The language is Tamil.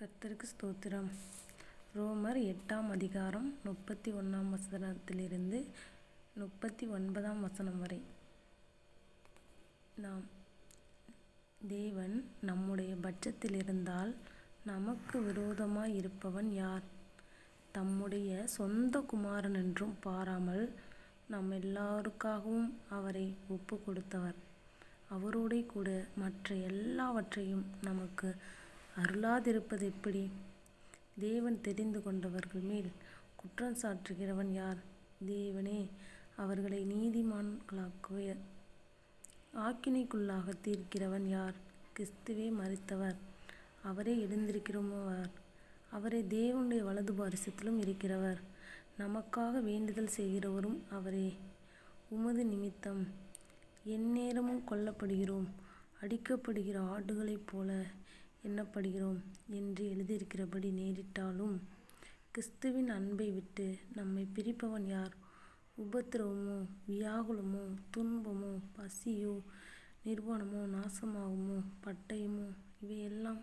கர்த்தருக்கு ஸ்தோத்திரம். ரோமர் 8ஆம் அதிகாரம் 31ஆம் வசனத்திலிருந்து 39ஆம் வசனம் வரை. தேவன் நம்முடைய பட்சத்திலிருந்தால் நமக்கு விரோதமாய் இருப்பவன் யார்? தம்முடைய சொந்த குமாரனென்றும் பாராமல் நம் எல்லாருக்காகவும் அவரை ஒப்பு கொடுத்தவர் அவரோடே கூட மற்ற எல்லாவற்றையும் நமக்கு அருளாதிருப்பது எப்படி? தேவன் தெரிந்து கொண்டவர்கள் மேல் குற்றம் சாட்டுகிறவன் யார்? தேவனே அவர்களை நீதிமான்களாக்குவே. ஆக்கினைக்குள்ளாக தீர்க்கிறவன் யார்? கிறிஸ்துவே மரித்தவர், அவரே எழுந்திருக்கிறவர், அவரே தேவனுடைய வலது பாரிசத்திலும் இருக்கிறவர், நமக்காக வேண்டுதல் செய்கிறவரும் அவரே. உமது நிமித்தம் எந்நேரமும் கொல்லப்படுகிறோம், அடிக்கப்படுகிற ஆடுகளைப் போல எண்ணப்படுகிறோம் என்று எழுதியிருக்கிறபடி நேரிட்டாலும் கிறிஸ்துவின் அன்பை விட்டு நம்மை பிரிப்பவன் யார்? உபத்திரவமோ, வியாகுலமோ, துன்பமோ, பசியோ, நிர்வாணமோ, நாசமாகுமோ, பட்டயமோ, இவையெல்லாம்